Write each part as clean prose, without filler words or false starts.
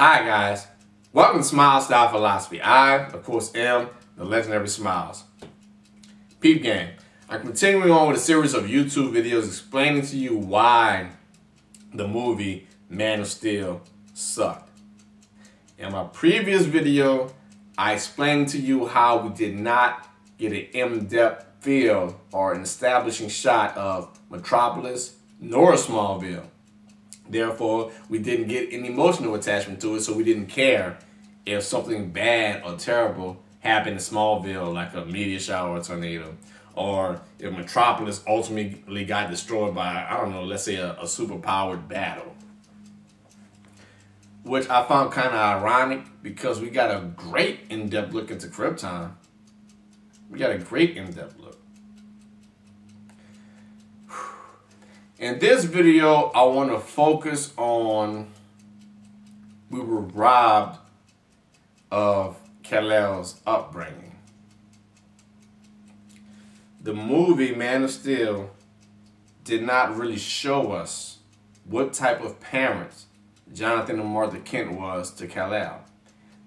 Alright guys, welcome to Smile Style Philosophy. I, of course, am the Legendary SMYLZ. Peep game. I'm continuing on with a series of YouTube videos explaining to you why the movie Man of Steel sucked. In my previous video, I explained to you how we did not get an in-depth feel or an establishing shot of Metropolis nor Smallville. Therefore, we didn't get an emotional attachment to it, so we didn't care if something bad or terrible happened in Smallville, like a meteor shower or a tornado, or if Metropolis ultimately got destroyed by, I don't know, let's say a superpowered battle. Which I found kind of ironic because we got a great in-depth look into Krypton. We got a great in-depth look. In this video, I want to focus on we were robbed of Kal'El's upbringing. The movie Man of Steel did not really show us what type of parents Jonathan and Martha Kent was to Kal'El.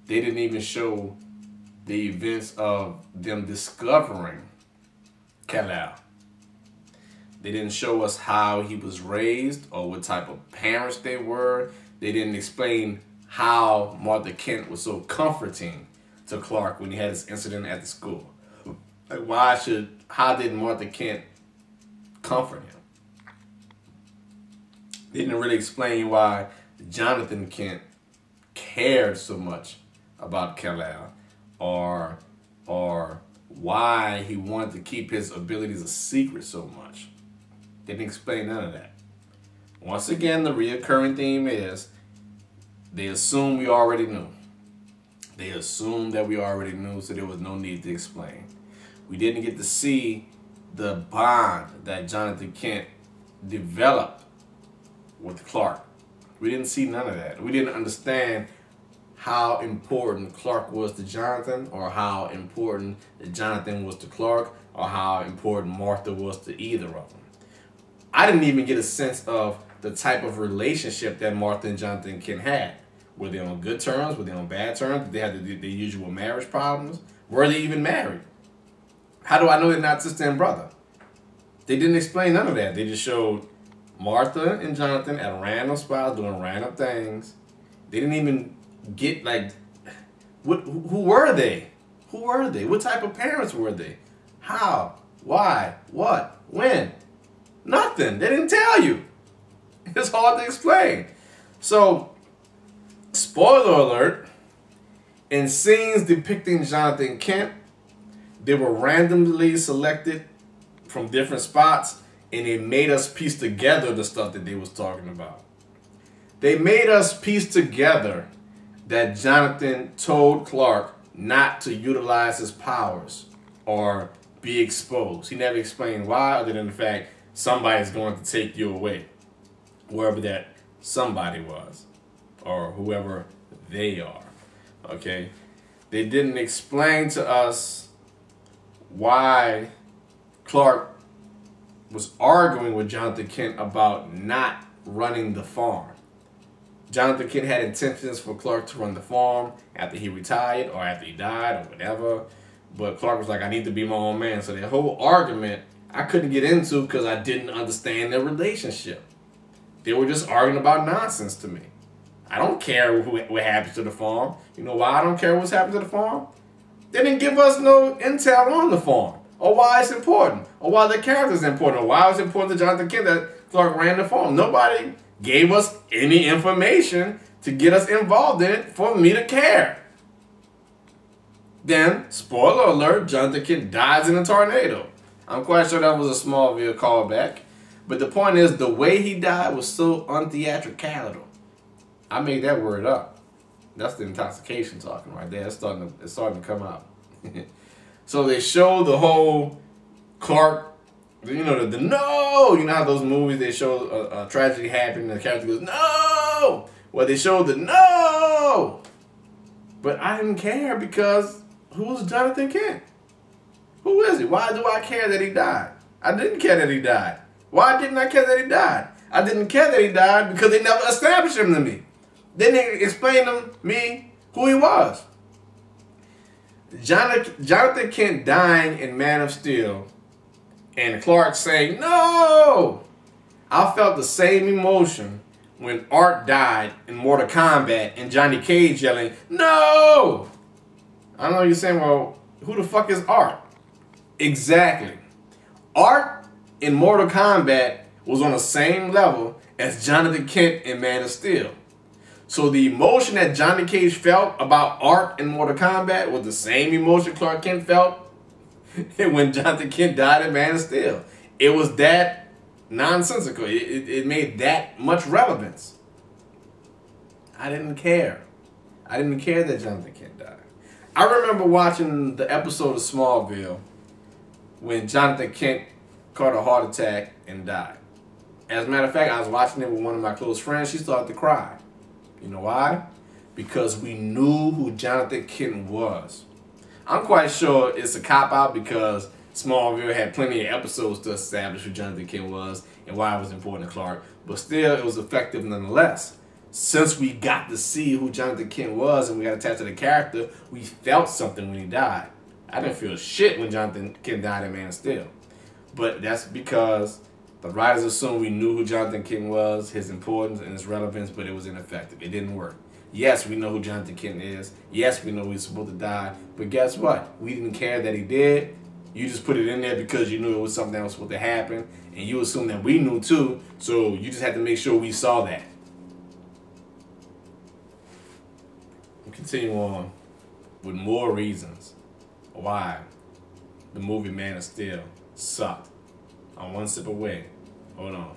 They didn't even show the events of them discovering Kal'El. They didn't show us how he was raised or what type of parents they were. They didn't explain how Martha Kent was so comforting to Clark when he had this incident at the school. Like how did Martha Kent comfort him? They didn't really explain why Jonathan Kent cared so much about Kal'El or why he wanted to keep his abilities a secret so much. They didn't explain none of that. Once again, the reoccurring theme is they assume we already knew. They assumed that we already knew, so there was no need to explain. We didn't get to see the bond that Jonathan Kent developed with Clark. We didn't see none of that. We didn't understand how important Clark was to Jonathan, or how important Jonathan was to Clark, or how important Martha was to either of them. I didn't even get a sense of the type of relationship that Martha and Jonathan Kent had. Were they on good terms? Were they on bad terms? Did they have the usual marriage problems? Were they even married? How do I know they're not sister and brother? They didn't explain none of that. They just showed Martha and Jonathan at random spots doing random things. They didn't even get, like, who were they? Who were they? What type of parents were they? How? Why? What? When? Nothing. They didn't tell you. It's hard to explain. So, spoiler alert, in scenes depicting Jonathan Kent, they were randomly selected from different spots, and it made us piece together the stuff that they was talking about. They made us piece together that Jonathan told Clark not to utilize his powers or be exposed. He never explained why, other than the fact somebody's going to take you away, whoever that somebody was, or whoever they are, okay? They didn't explain to us why Clark was arguing with Jonathan Kent about not running the farm. Jonathan Kent had intentions for Clark to run the farm after he retired or after he died or whatever, but Clark was like, I need to be my own man. So the whole argument I couldn't get into because I didn't understand their relationship. They were just arguing about nonsense to me. I don't care what happens to the farm. You know why I don't care what's happened to the farm? They didn't give us no intel on the farm, or why it's important, or why the character's important, or why it's important to Jonathan Kent that Clark ran the farm. Nobody gave us any information to get us involved in it for me to care. Then, spoiler alert, Jonathan Kent dies in a tornado. I'm quite sure that was a Smallville callback. But the point is, the way he died was so untheatrical. I made that word up. That's the intoxication talking right there. It's starting to come out. So they show the whole Clark, you know, the no! You know how those movies, they show a tragedy happening and the character goes, no! Well, they showed the no! But I didn't care because who's Jonathan Kent? Who is he? Why do I care that he died? I didn't care that he died. Why didn't I care that he died? I didn't care that he died because they never established him to me. Then they explained to me who he was. Jonathan Kent dying in Man of Steel and Clark saying, no! I felt the same emotion when Art died in Mortal Kombat and Johnny Cage yelling, no! I know you're saying, well, who the fuck is Art? Exactly. Art in Mortal Kombat was on the same level as Jonathan Kent in Man of Steel. So the emotion that Johnny Cage felt about Art in Mortal Kombat was the same emotion Clark Kent felt when Jonathan Kent died in Man of Steel. It was that nonsensical. It made that much relevance. I didn't care. I didn't care that Jonathan Kent died. I remember watching the episode of Smallville when Jonathan Kent caught a heart attack and died. As a matter of fact, I was watching it with one of my close friends. She started to cry. You know why? Because we knew who Jonathan Kent was. I'm quite sure it's a cop-out because Smallville had plenty of episodes to establish who Jonathan Kent was and why it was important to Clark. But still, it was effective nonetheless. Since we got to see who Jonathan Kent was and we got attached to the character, we felt something when he died. I didn't feel shit when Jonathan Kent died in Man of Steel. But that's because the writers assumed we knew who Jonathan Kent was, his importance and his relevance, but it was ineffective. It didn't work. Yes, we know who Jonathan Kent is. Yes, we know he's supposed to die. But guess what? We didn't care that he did. You just put it in there because you knew it was something that was supposed to happen. And you assumed that we knew too. So you just had to make sure we saw that. We'll continue on with more reasons why the movie Man of Steel sucked. On one sip away. Hold on.